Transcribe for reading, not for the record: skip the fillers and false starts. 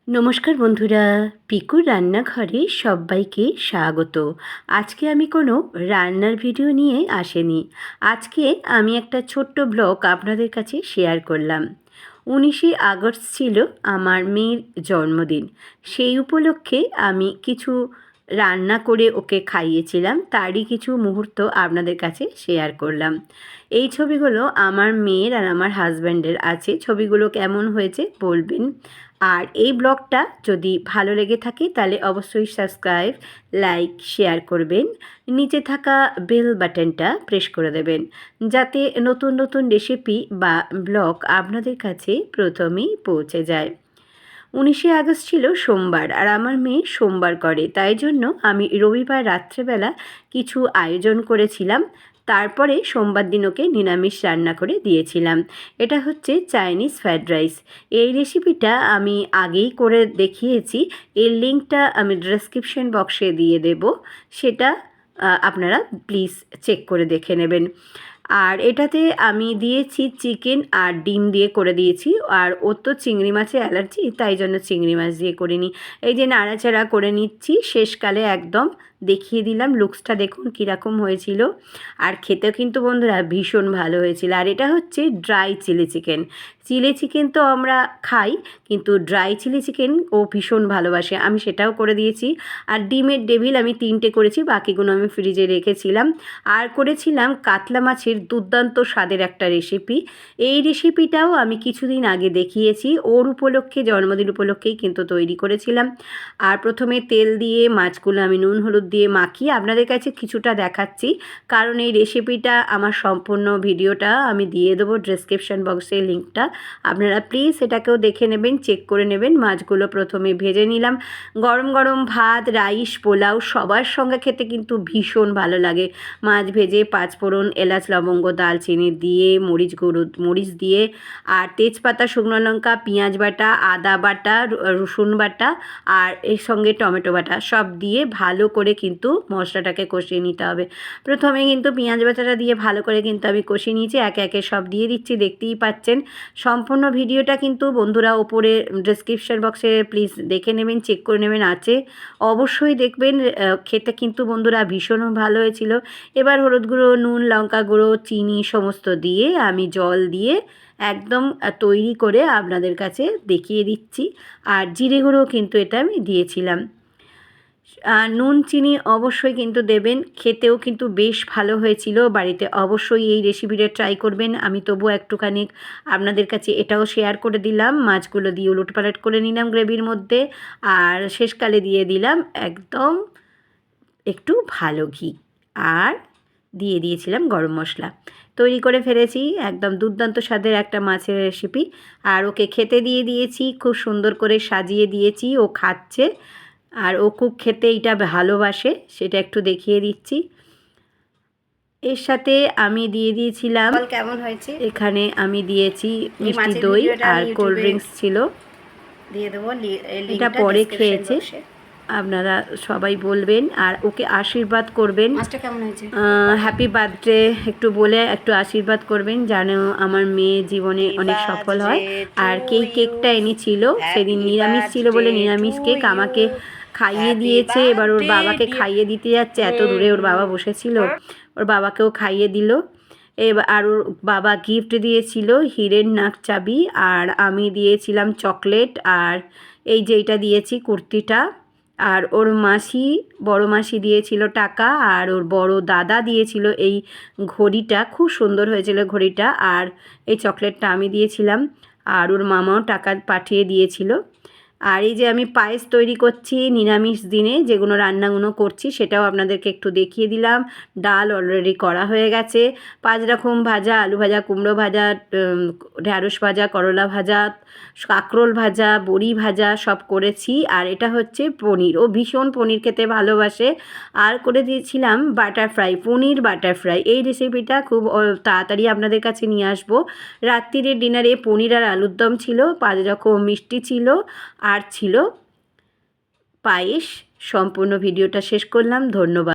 নমস্কার বন্ধুরা, পিকুর রান্নাঘরে সবাইকে স্বাগত। আজকে আমি কোনো রান্নার ভিডিও নিয়ে আসিনি। আজকে আমি একটা ছোট্ট ব্লগ আপনাদের কাছে শেয়ার করলাম। 19শে আগস্ট ছিল আমার মেয়ের জন্মদিন। সেই উপলক্ষে আমি কিছু রান্না করে ওকে খাইয়েছিলাম, তারই কিছু মুহূর্ত আপনাদের কাছে শেয়ার করলাম। এই ছবিগুলো আমার মেয়ের আর আমার হাজব্যান্ডের আছে। ছবিগুলো কেমন হয়েছে বলবেন। আর এই ব্লগটা যদি ভালো লেগে থাকে তাহলে অবশ্যই সাবস্ক্রাইব, লাইক, শেয়ার করবেন। নিচে থাকা বেল বাটনটা প্রেস করে দেবেন, যাতে নতুন নতুন রেসিপি বা ব্লগ আপনাদের কাছে প্রথমেই পৌঁছে যায়। 19শে আগস্ট ছিল সোমবার, আর আমার মেয়ে সোমবার করে, তাই জন্য আমি রবিবার রাত্রেবেলা কিছু আয়োজন করেছিলাম। তারপরে সোমবার দিন ওকে নিরামিষ রান্না করে দিয়েছিলাম। এটা হচ্ছে চাইনিজ ফ্রায়েড রাইস। এই রেসিপিটা আমি আগেই করে দেখিয়েছি। এর লিঙ্কটা আমি ডেসক্রিপশন বক্সে দিয়ে দেব, সেটা আপনারা প্লিজ চেক করে দেখে নেবেন। আর এটাতে আমি দিয়েছি চিকেন আর ডিম দিয়ে করে দিয়েছি। আর ওর তো চিংড়ি মাছে অ্যালার্জি, তাই জন্য চিংড়ি মাছ দিয়ে করিনি। এই যে নাড়াচাড়া করে নিচ্ছি, শেষকালে একদম দেখিয়ে দিলাম। লুকসটা দেখুন কীরকম হয়েছিল। আর খেতেও কিন্তু বন্ধুরা ভীষণ ভালো হয়েছিল। আর এটা হচ্ছে dry chilli chicken. Chilli chicken তো আমরা খাই, কিন্তু ড্রাই চিলি চিকেন ও ভীষণ ভালোবাসে। আমি সেটাও করে দিয়েছি। আর ডিমের ডেভিল আমি 3টে করেছি, বাকিগুলো আমি ফ্রিজে রেখেছিলাম। আর করেছিলাম কাতলা মাছের দুর্দান্ত স্বাদের একটা রেসিপি। এই রেসিপিটাও আমি কিছুদিন আগে দেখিয়েছি, ওর উপলক্ষে, জন্মদিন উপলক্ষেই কিন্তু তৈরি করেছিলাম। আর প্রথমে তেল দিয়ে মাছগুলো আমি নুন হলুদ দিয়ে মাখিয়ে আপনাদের কাছে কিছুটা দেখাচ্ছি, কারণ এই রেসিপিটা আমার সম্পূর্ণ ভিডিওটা আমি দিয়ে দেবো ডেসক্রিপশন বক্সে লিঙ্কটা। আপনারা প্লিজ সেটাকেও দেখে নেবেন, চেক করে নেবেন। মাছগুলো প্রথমে ভেজে নিলাম। গরম গরম ভাত, রাইস, পোলাও সবার সঙ্গে খেতে কিন্তু ভীষণ ভালো লাগে। মাছ ভেজে পাঁচফোড়ন, এলাচ, লবঙ্গ, দালচিনি দিয়ে মরিচ দিয়ে, আর তেজপাতা, শুকনো লঙ্কা, পেঁয়াজ বাটা, আদা বাটা, রসুন বাটা, আর এর সঙ্গে টমেটো বাটা সব দিয়ে ভালো করে কিন্তু মশলাটাকে কষিয়ে নিতে হবে। প্রথমে কিন্তু পেঁয়াজ বাটাটা দিয়ে ভালো করে কিন্তু আমি কষিয়ে নিয়েছি। একে একে সব দিয়ে দিচ্ছি, দেখতেই পাচ্ছেন। সম্পূর্ণ ভিডিওটা কিন্তু বন্ধুরা ওপরে ডেসক্রিপশন বক্সে প্লিজ দেখে নেবেন, চেক করে নেবেন, আছে অবশ্যই দেখবেন। খেতে কিন্তু বন্ধুরা ভীষণ ভালো হয়েছিল। এবার হলুদ গুঁড়ো, নুন, লঙ্কা গুঁড়ো, চিনি সমস্ত দিয়ে আমি জল দিয়ে একদম তৈরি করে আপনাদের কাছে দেখিয়ে দিচ্ছি। আর জিরে গুঁড়ো কিন্তু এটা আমি দিয়েছিলাম। নুন চিনি অবশ্যই কিন্তু দেবেন, খেতেও কিন্তু বেশ ভালো হয়েছিল। বাড়িতে অবশ্যই এই রেসিপিটা ট্রাই করবেন। আমি তবু একটুখানি আপনাদের কাছে এটাও শেয়ার করে দিলাম। মাছগুলো দিয়ে উলটপালট করে নিলাম গ্রেভির মধ্যে, আর শেষকালে দিয়ে দিলাম একদম একটু ভালো ঘি, আর দিয়ে দিয়েছিলাম গরম মশলা। তৈরি করে ফেলেছি একদম দুর্দান্ত স্বাদের একটা মাছের রেসিপি। আর ওকে খেতে দিয়ে দিয়েছি, খুব সুন্দর করে সাজিয়ে দিয়েছি, ও খাচ্ছে। আর ও খুব খেতে এটা ভালোবাসে, সেটা একটু দেখিয়ে দিচ্ছি। এর সাথে আমি দিয়ে দিয়েছিলাম, কেমন হয়েছে, এখানে আমি দিয়েছি মিষ্টি দই আর কোল্ড ড্রিঙ্কস ছিল। দিয়ে দেবো। এটা পরে খেয়েছে। আপনারা সবাই বলবেন আর ওকে আশীর্বাদ করবেন। মাছটা কেমন হয়েছে, হ্যাপি বার্থডে একটু বলে একটু আশীর্বাদ করবেন, যেন আমার মেয়ে জীবনে অনেক সফল হয়। আর কেকটা এনেছিল, সেদিন নিরামিষ ছিল বলে নিরামিষ কেক আমাকে খাইয়ে দিয়েছে। এবার ওর বাবাকে খাইয়ে দিতে যাচ্ছে, এত দূরে ওর বাবা বসেছিল, ওর বাবাকেও খাইয়ে দিল। এবার আর ওর বাবা গিফট দিয়েছিল হীরের নাক চাবি, আর আমি দিয়েছিলাম চকলেট, আর এই যে এইটা দিয়েছি কুর্তিটা। আর ওর মাসি, বড় মাসি দিয়েছিল টাকা, আর ওর বড় দাদা দিয়েছিল এই ঘড়িটা, খুব সুন্দর হয়েছিল ঘড়িটা। আর এই চকলেটটা আমি দিয়েছিলাম, আর ওর মামাও টাকা পাঠিয়ে দিয়েছিল। আর এই যে আমি পায়েস তৈরি করছি নিরামিষ দিনে, যেগুলো রান্নাগুলো করছি সেটাও আপনাদেরকে একটু দেখিয়ে দিলাম। ডাল অলরেডি করা হয়ে গেছে, 5 রকম ভাজা, আলু ভাজা, কুমড়ো ভাজা, ঢ্যাঁড়স ভাজা, করলা ভাজা, কাঁকরোল ভাজা, বড়ি ভাজা সব করেছি। আর এটা হচ্ছে পনির, ও ভীষণ পনির খেতে ভালোবাসে। আর করে দিয়েছিলাম বাটার ফ্রাই, পনির বাটার ফ্রাই। এই রেসিপিটা খুব তাড়াতাড়ি আপনাদের কাছে নিয়ে আসবো। রাত্রিরের ডিনারে পনির আর আলুর দম ছিল, 5 রকম মিষ্টি ছিল, আর ছিল পায়েস। সম্পূর্ণ ভিডিওটা শেষ করলাম, ধন্যবাদ।